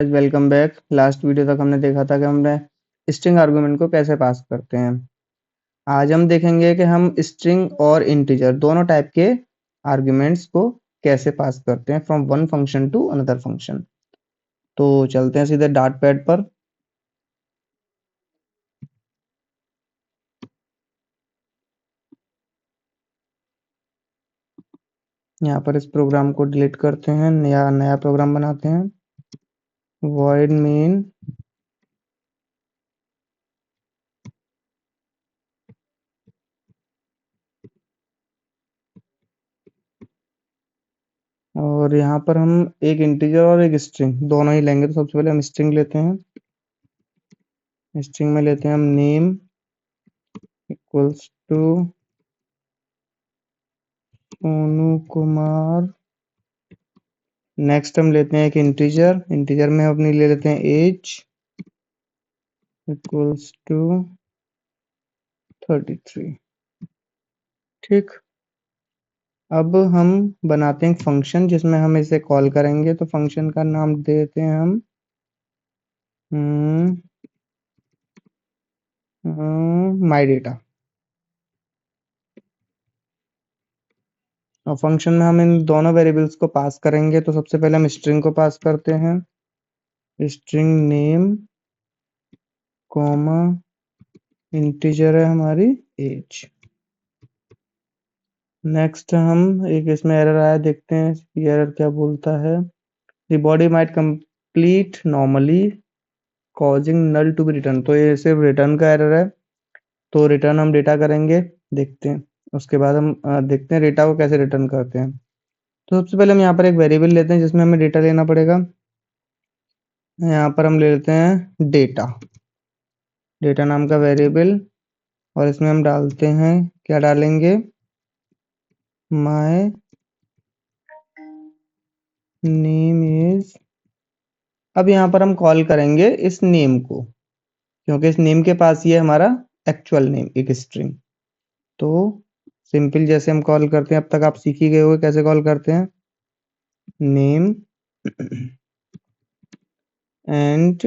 Welcome back. Last video तक हमने देखा था कि हमने स्ट्रिंग आर्गुमेंट को कैसे पास करते हैं। आज हम देखेंगे कि हम स्ट्रिंग और इंटीजर दोनों टाइप के आर्गुमेंट्स को कैसे पास करते हैं from one function to another function. तो चलते हैं सीधे डाट पैड पर। यहाँ पर इस प्रोग्राम को डिलीट करते हैं, नया प्रोग्राम बनाते हैं। void main और यहाँ पर हम एक इंटीजर और एक स्ट्रिंग दोनों ही लेंगे। तो सबसे पहले हम स्ट्रिंग लेते हैं। स्ट्रिंग में लेते हैं हम name equals to Sonu Kumar. Next हम लेते हैं एक इंटीजर में हम अपनी ले लेते हैं एज इक्वल्स टू 33। ठीक, अब हम बनाते हैं फंक्शन जिसमें हम इसे कॉल करेंगे। तो फंक्शन का नाम देते हैं हम माई डेटा। और फंक्शन में हम इन दोनों वेरिएबल्स को पास करेंगे। तो सबसे पहले हम स्ट्रिंग को पास करते हैं, स्ट्रिंग नेम कॉमा इंटीजर है हमारी एज। नेक्स्ट हम एक इसमें एरर आया, देखते हैं ये एरर क्या बोलता है। The body might complete normally causing null to be return. तो ये सिर्फ रिटर्न का एरर है, तो रिटर्न हम डेटा करेंगे, देखते हैं। उसके बाद हम देखते हैं डेटा को कैसे रिटर्न करते हैं। तो सबसे पहले हम यहाँ पर एक वेरिएबल लेते हैं जिसमें हमें डेटा लेना पड़ेगा। यहाँ पर हम ले लेते हैं डेटा नाम का वेरिएबल, और इसमें हम डालते हैं, क्या डालेंगे, माय नेम इज। अब यहाँ पर हम कॉल करेंगे इस नेम को, क्योंकि इस नेम के पास ये हमारा एक्चुअल नेम एक स्ट्रिंग। तो सिंपल जैसे हम कॉल करते हैं, अब तक आप सीख ही गए होंगे कैसे कॉल करते हैं। Name and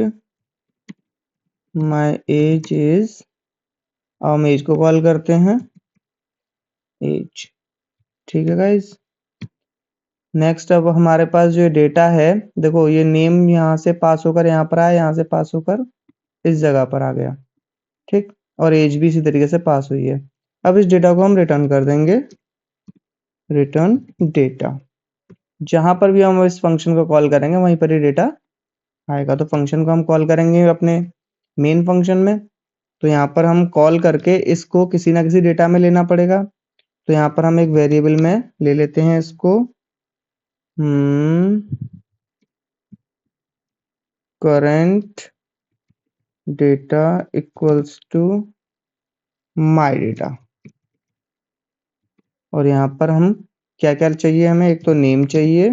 my age is, हम एज को कॉल करते हैं एज। ठीक है गाइस। नेक्स्ट अब हमारे पास जो डेटा है, देखो ये नेम यहाँ से पास होकर यहाँ पर आया, यहाँ से पास होकर इस जगह पर आ गया। ठीक, और एज भी इसी तरीके से पास हुई है। अब इस डेटा को हम रिटर्न कर देंगे, रिटर्न डेटा। जहां पर भी हम इस फंक्शन को कॉल करेंगे वहीं पर ही डेटा आएगा। तो फंक्शन को हम कॉल करेंगे अपने मेन फंक्शन में। तो यहाँ पर हम कॉल करके इसको किसी ना किसी डेटा में लेना पड़ेगा। तो यहाँ पर हम एक वेरिएबल में ले लेते हैं इसको current data equals to my data. और यहाँ पर हम क्या क्या चाहिए, हमें एक तो नेम चाहिए,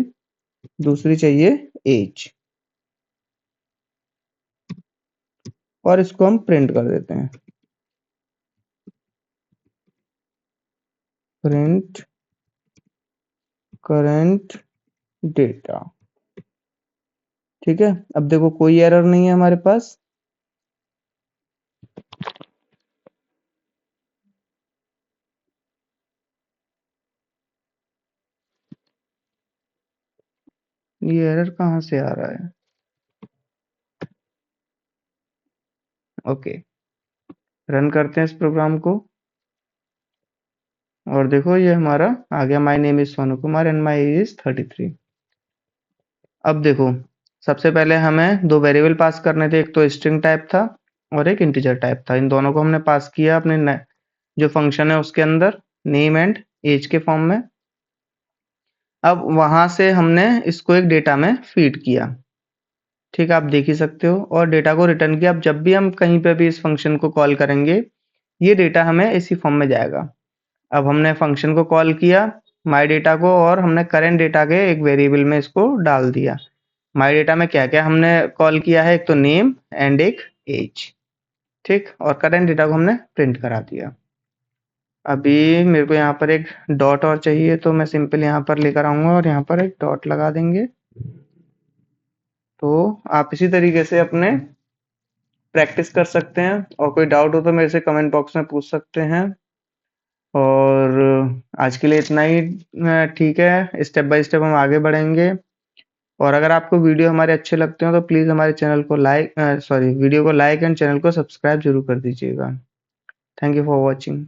दूसरी चाहिए एज, और इसको हम प्रिंट कर देते हैं, प्रिंट करंट डेटा। ठीक है, अब देखो कोई एरर नहीं है हमारे पास। ये एरर कहाँ से आ रहा है? ओके, रन करते हैं इस प्रोग्राम को, और देखो ये हमारा आ गया, my name is Sonu Kumar and my age is 33। अब देखो, सबसे पहले हमें दो वेरिएबल पास करने थे, एक तो स्ट्रिंग टाइप था और एक इंटीजर टाइप था। इन दोनों को हमने पास किया अपने जो फंक्शन है उसके अंदर, नेम एंड एज के फॉर्म में। अब वहां से हमने इसको एक डेटा में फीड किया। ठीक है, आप देख ही सकते हो, और डेटा को रिटर्न किया। अब जब भी हम कहीं पे भी इस फंक्शन को कॉल करेंगे, ये डेटा हमें इसी फॉर्म में जाएगा। अब हमने फंक्शन को कॉल किया माई डेटा को, और हमने करेंट डेटा के एक वेरिएबल में इसको डाल दिया। माई डेटा में क्या क्या हमने कॉल किया है, एक तो नेम एंड एक एज। ठीक, और करेंट डेटा को हमने प्रिंट करा दिया। अभी मेरे को यहाँ पर एक डॉट और चाहिए, तो मैं सिंपल यहाँ पर लेकर आऊंगा और यहाँ पर एक डॉट लगा देंगे। तो आप इसी तरीके से अपने प्रैक्टिस कर सकते हैं, और कोई डाउट हो तो मेरे से कमेंट बॉक्स में पूछ सकते हैं। और आज के लिए इतना ही ठीक है। स्टेप बाय स्टेप हम आगे बढ़ेंगे। और अगर आपको वीडियो हमारे अच्छे लगते हो तो प्लीज़ हमारे चैनल को वीडियो को लाइक एंड चैनल को सब्सक्राइब जरूर कर दीजिएगा। Thank you for watching.